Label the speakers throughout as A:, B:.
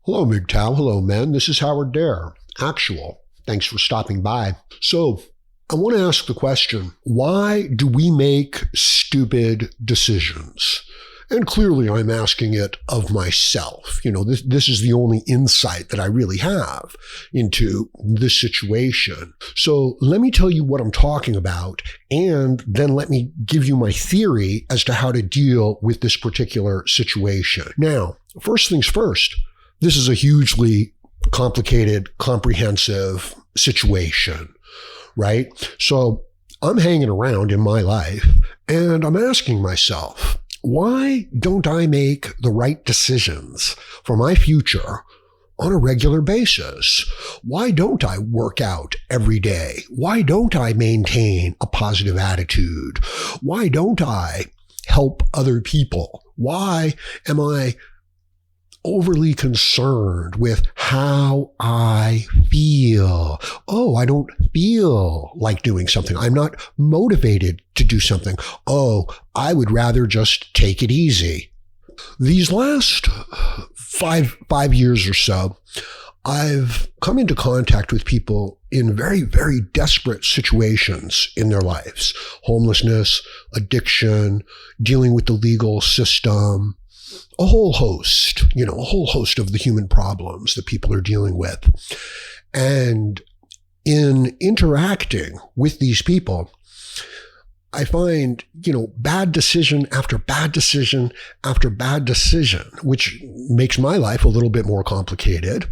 A: Hello, MGTOW. Hello, men. This is Howard Dare. Actual. Thanks for stopping by. So, I want to ask the question, why do we make stupid decisions? And clearly I'm asking it of myself. This is the only insight that I really have into this situation. So let me tell you what I'm talking about, and then let me give you my theory as to how to deal with this particular situation. Now, first things first, this is a hugely complicated, comprehensive situation, right? So I'm hanging around in my life and I'm asking myself, why don't I make the right decisions for my future on a regular basis? Why don't I work out every day? Why don't I maintain a positive attitude? Why don't I help other people? Why am I overly concerned with how I feel? Oh, I don't feel like doing something. I'm not motivated to do something. Oh, I would rather just take it easy. These last five years or so, I've come into contact with people in very, very desperate situations in their lives. Homelessness, addiction, dealing with the legal system, a whole host of the human problems that people are dealing with. And in interacting with these people, I find, bad decision after bad decision after bad decision, which makes my life a little bit more complicated.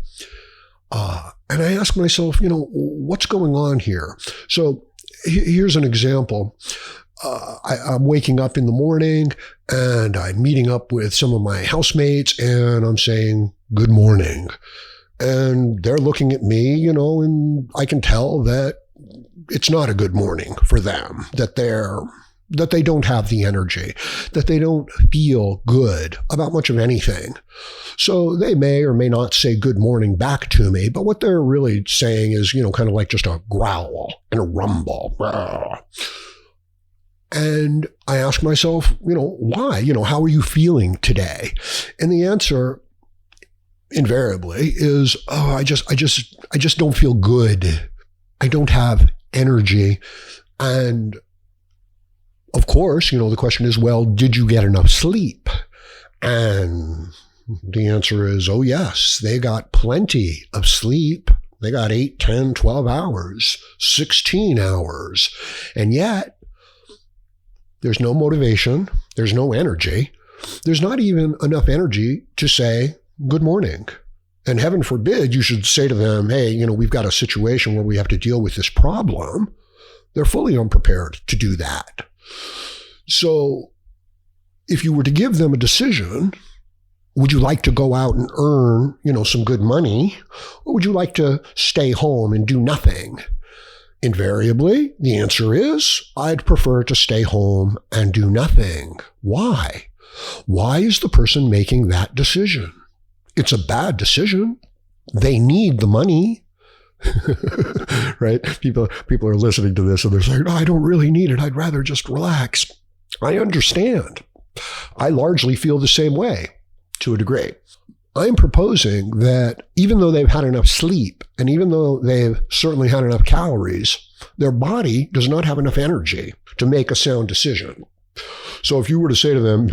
A: And I ask myself, what's going on here? So here's an example. I'm waking up in the morning and I'm meeting up with some of my housemates and I'm saying, good morning. And they're looking at me, and I can tell that it's not a good morning for them, that they don't have the energy, that they don't feel good about much of anything. So they may or may not say good morning back to me, but what they're really saying is, kind of like just a growl and a rumble. And I ask myself, why? How are you feeling today? And the answer invariably is, oh, I just don't feel good. I don't have energy. And of course, the question is, well, did you get enough sleep? And the answer is, oh yes, they got plenty of sleep. They got 8, 10, 12 hours, 16 hours. And yet, there's no motivation. There's no energy. There's not even enough energy to say good morning. And heaven forbid you should say to them, hey, we've got a situation where we have to deal with this problem. They're fully unprepared to do that. So if you were to give them a decision, would you like to go out and earn, some good money? Or would you like to stay home and do nothing? Invariably, the answer is, I'd prefer to stay home and do nothing. Why? Why is the person making that decision? It's a bad decision. They need the money. Right? People are listening to this and they're saying, no, I don't really need it. I'd rather just relax. I understand. I largely feel the same way to a degree. I'm proposing that even though they've had enough sleep and even though they've certainly had enough calories, their body does not have enough energy to make a sound decision. So if you were to say to them,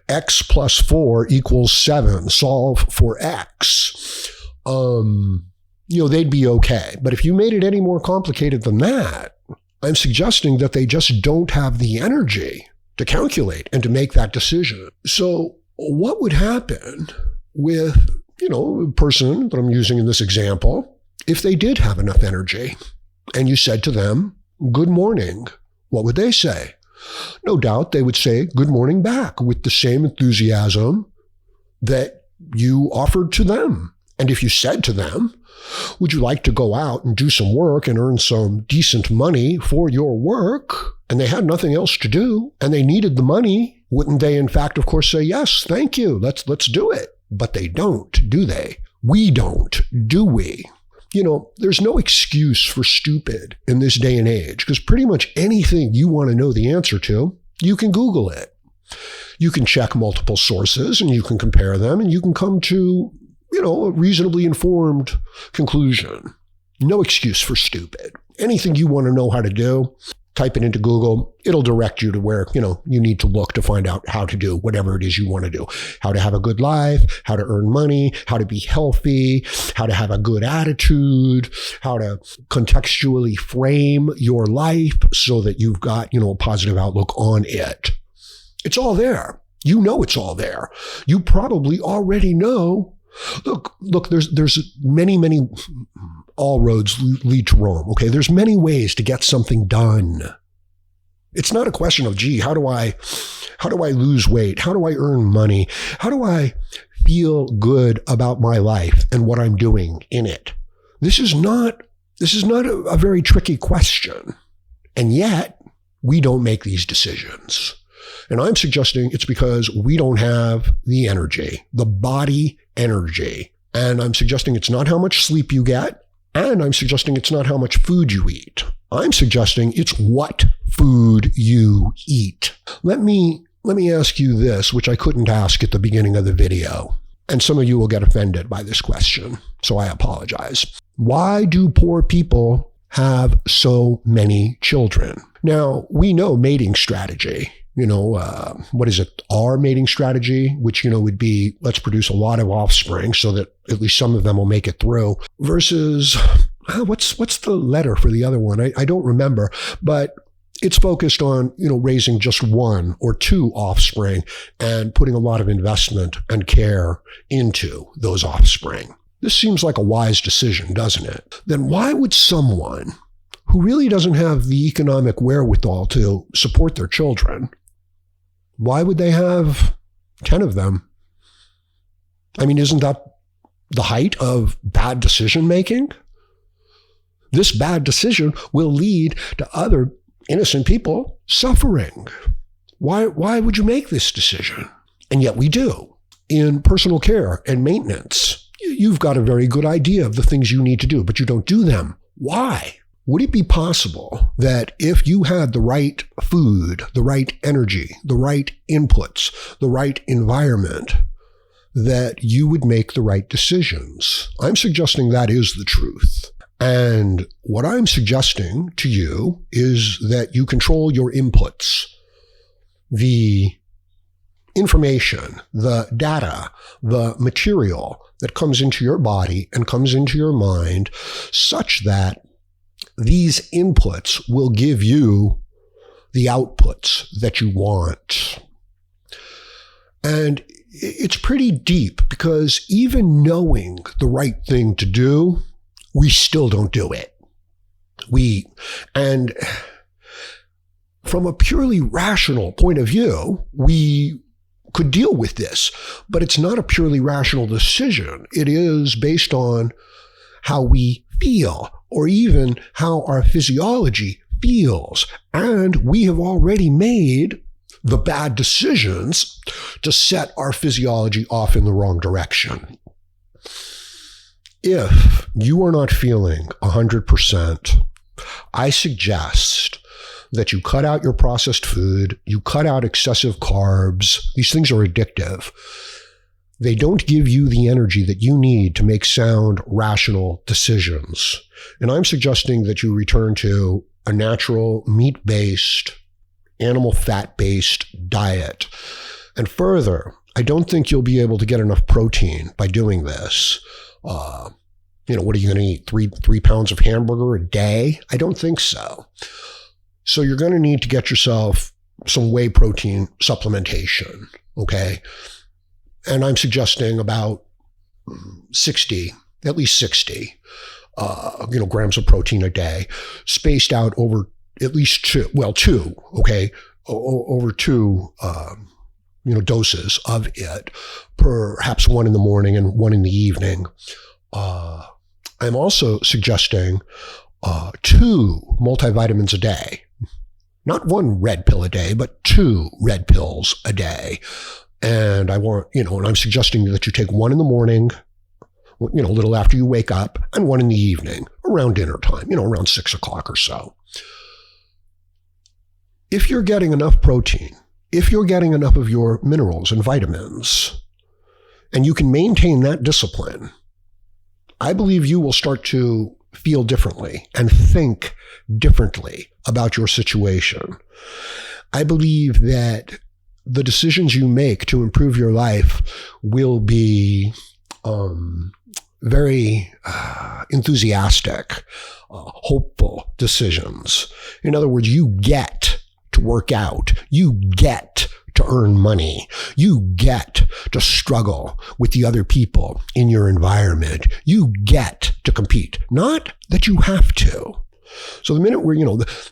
A: X plus 4 equals 7, solve for X, they'd be okay. But if you made it any more complicated than that, I'm suggesting that they just don't have the energy to calculate and to make that decision. So what would happen with, a person that I'm using in this example, if they did have enough energy and you said to them, good morning, what would they say? No doubt they would say good morning back with the same enthusiasm that you offered to them. And if you said to them, would you like to go out and do some work and earn some decent money for your work? And they had nothing else to do and they needed the money. Wouldn't they, in fact, of course, say, yes, thank you, let's do it. But they don't, do they? We don't, do we? There's no excuse for stupid in this day and age because pretty much anything you want to know the answer to, you can Google it. You can check multiple sources and you can compare them and you can come to, a reasonably informed conclusion. No excuse for stupid. Anything you want to know how to do, type it into Google. It'll direct you to where, you need to look to find out how to do whatever it is you want to do. How to have a good life, how to earn money, how to be healthy, how to have a good attitude, how to contextually frame your life so that you've got, a positive outlook on it. It's all there. It's all there. You probably already know. Look, there's many, all roads lead to Rome. Okay. There's many ways to get something done. It's not a question of, how do I lose weight? How do I earn money? How do I feel good about my life and what I'm doing in it? This is not a very tricky question. And yet we don't make these decisions. And I'm suggesting it's because we don't have the energy, the body energy. And I'm suggesting it's not how much sleep you get. And I'm suggesting it's not how much food you eat. I'm suggesting it's what food you eat. Let me ask you this, which I couldn't ask at the beginning of the video. And some of you will get offended by this question, so I apologize. Why do poor people have so many children? Now, we know mating strategy. What is it? Our mating strategy, which, would be, let's produce a lot of offspring so that at least some of them will make it through, versus, what's the letter for the other one? I don't remember, but it's focused on, raising just one or two offspring and putting a lot of investment and care into those offspring. This seems like a wise decision, doesn't it? Then why would someone who really doesn't have the economic wherewithal to support their children, why would they have 10 of them? I mean, isn't that the height of bad decision making? This bad decision will lead to other innocent people suffering. Why would you make this decision? And yet we do. In personal care and maintenance, you've got a very good idea of the things you need to do, but you don't do them. Why? Would it be possible that if you had the right food, the right energy, the right inputs, the right environment, that you would make the right decisions? I'm suggesting that is the truth. And what I'm suggesting to you is that you control your inputs, the information, the data, the material that comes into your body and comes into your mind, such that these inputs will give you the outputs that you want. And it's pretty deep, because even knowing the right thing to do, we still don't do it. And from a purely rational point of view, we could deal with this, but it's not a purely rational decision. It is based on how we feel, or even how our physiology feels. And we have already made the bad decisions to set our physiology off in the wrong direction. If you are not feeling 100%, I suggest that you cut out your processed food, you cut out excessive carbs. These things are addictive. They don't give you the energy that you need to make sound, rational decisions. And I'm suggesting that you return to a natural, meat-based, animal fat-based diet. And further, I don't think you'll be able to get enough protein by doing this. What are you going to eat? Three pounds of hamburger a day? I don't think so. So you're going to need to get yourself some whey protein supplementation, okay? And I'm suggesting about 60, at least 60, grams of protein a day, spaced out over at least two, okay, over two, doses of it, perhaps one in the morning and one in the evening. I'm also suggesting 2 multivitamins a day, not 1 red pill a day, but 2 red pills a day. And I want, and I'm suggesting that you take 1 in the morning, a little after you wake up, and 1 in the evening, around dinner time, around 6 o'clock or so. If you're getting enough protein if you're getting enough of your minerals and vitamins, and you can maintain that discipline, I believe you will start to feel differently and think differently about your situation. I believe that the decisions you make to improve your life will be very enthusiastic, hopeful decisions. In other words, you get to work out. You get to earn money. You get to struggle with the other people in your environment. You get to compete. Not that you have to. So the minute we're,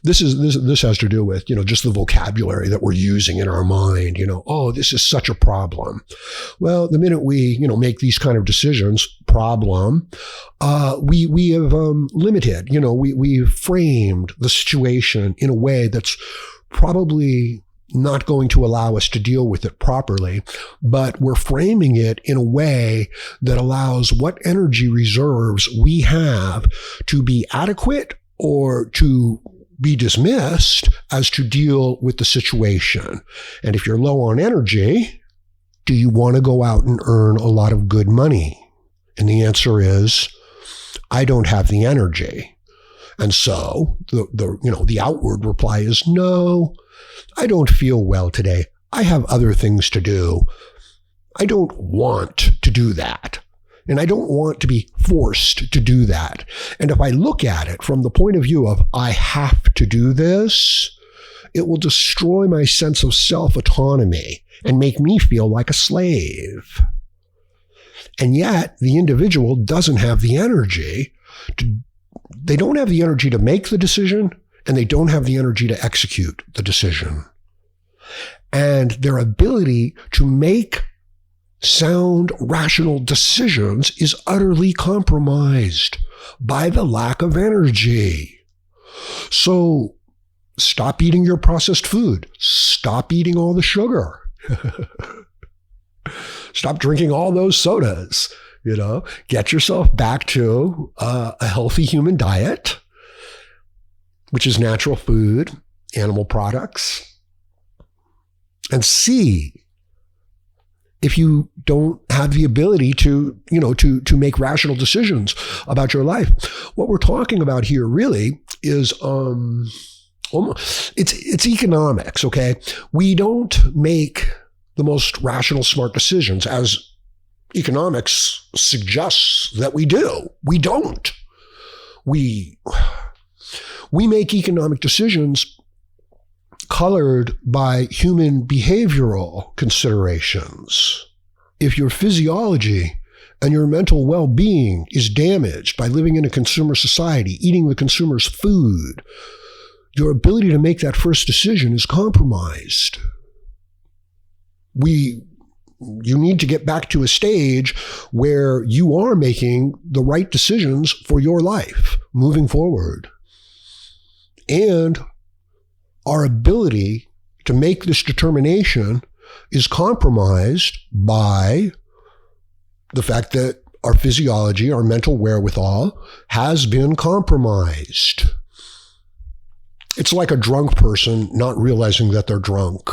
A: this has to do with, just the vocabulary that we're using in our mind, oh, this is such a problem. Well, the minute we, make these kind of decisions, problem, we have limited, we framed the situation in a way that's probably not going to allow us to deal with it properly, but we're framing it in a way that allows what energy reserves we have to be adequate or to be dismissed as to deal with the situation. And if you're low on energy, do you want to go out and earn a lot of good money? And the answer is, I don't have the energy. And so the outward reply is, no, I don't feel well today. I have other things to do. I don't want to do that. And I don't want to be forced to do that. And if I look at it from the point of view of I have to do this, it will destroy my sense of self-autonomy and make me feel like a slave. And yet the individual doesn't have the energy they don't have the energy to make the decision, and they don't have the energy to execute the decision. And their ability to make sound, rational decisions is utterly compromised by the lack of energy. So stop eating your processed food. Stop eating all the sugar. Stop drinking all those sodas. Get yourself back to a healthy human diet, which is natural food, animal products, and see if you don't have the ability to make rational decisions about your life. What we're talking about here really is it's economics, okay? We don't make the most rational, smart decisions as economics suggests that we do. We don't. We make economic decisions colored by human behavioral considerations. If your physiology and your mental well-being is damaged by living in a consumer society, eating the consumer's food, your ability to make that first decision is compromised. You need to get back to a stage where you are making the right decisions for your life moving forward. And our ability to make this determination is compromised by the fact that our physiology, our mental wherewithal, has been compromised. It's like a drunk person not realizing that they're drunk.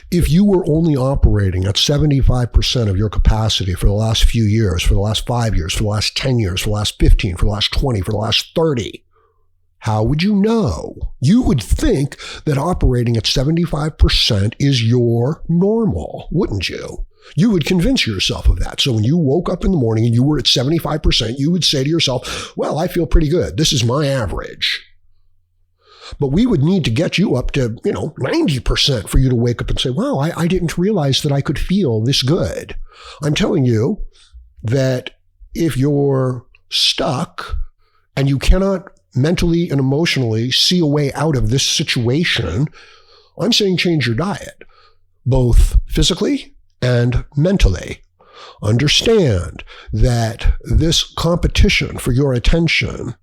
A: If you were only operating at 75% of your capacity for the last few years, for the last 5 years, for the last 10 years, for the last 15, for the last 20, for the last 30, how would you know? You would think that operating at 75% is your normal, wouldn't you? You would convince yourself of that. So when you woke up in the morning and you were at 75%, you would say to yourself, well, I feel pretty good. This is my average. But we would need to get you up to, 90% for you to wake up and say, wow, I didn't realize that I could feel this good. I'm telling you that if you're stuck and you cannot mentally and emotionally see a way out of this situation, I'm saying change your diet, both physically and mentally. Understand that this competition for your attention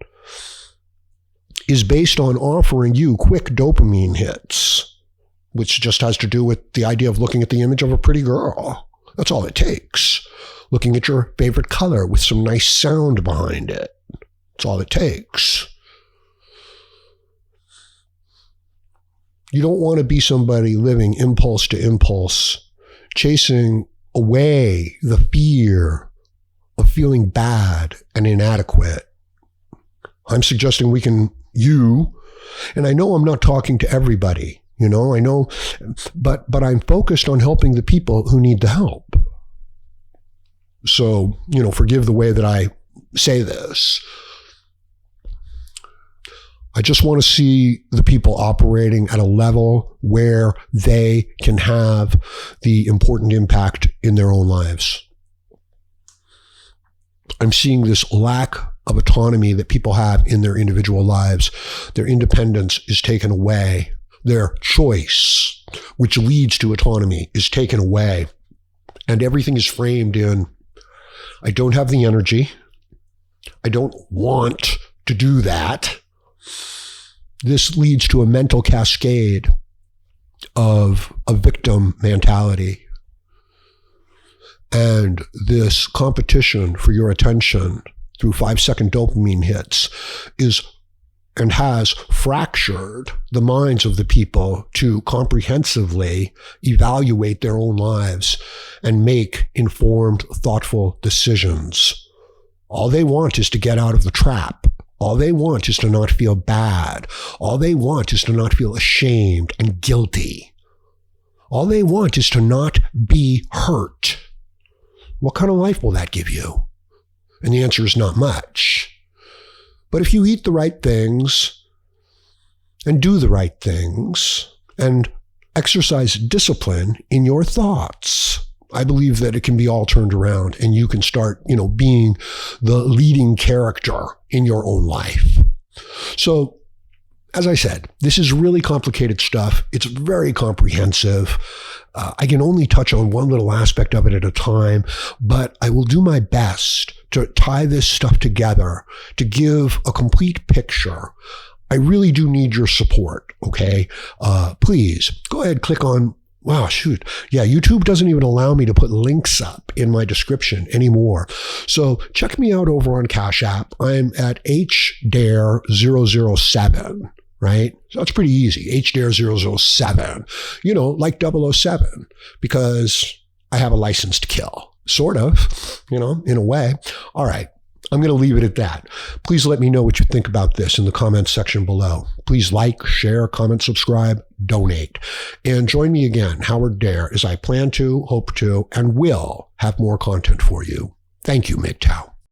A: is based on offering you quick dopamine hits, which just has to do with the idea of looking at the image of a pretty girl. That's all it takes. Looking at your favorite color with some nice sound behind it. That's all it takes. You don't want to be somebody living impulse to impulse, chasing away the fear of feeling bad and inadequate. I'm suggesting and I know I'm not talking to everybody, I know, but I'm focused on helping the people who need the help. So, forgive the way that I say this. I just want to see the people operating at a level where they can have the important impact in their own lives. I'm seeing this lack of autonomy that people have in their individual lives. Their independence is taken away. Their choice, which leads to autonomy, is taken away. And everything is framed in, I don't have the energy. I don't want to do that. This leads to a mental cascade of a victim mentality. And this competition for your attention through 5-second dopamine hits has fractured the minds of the people to comprehensively evaluate their own lives and make informed, thoughtful decisions. All they want is to get out of the trap. All they want is to not feel bad. All they want is to not feel ashamed and guilty. All they want is to not be hurt. What kind of life will that give you? And the answer is not much. But if you eat the right things and do the right things and exercise discipline in your thoughts, I believe that it can be all turned around and you can start, being the leading character in your own life. So, as I said, this is really complicated stuff. It's very comprehensive. I can only touch on one little aspect of it at a time, but I will do my best to tie this stuff together to give a complete picture. I really do need your support, okay? Please go ahead, click on, YouTube doesn't even allow me to put links up in my description anymore. So check me out over on CashApp. I'm at HDARE007. Right? So it's pretty easy. HDARE007, like 007, because I have a license to kill. Sort of, in a way. All right. I'm going to leave it at that. Please let me know what you think about this in the comments section below. Please like, share, comment, subscribe, donate. And join me again, Howard Dare, as I plan to, hope to, and will have more content for you. Thank you, MGTOW.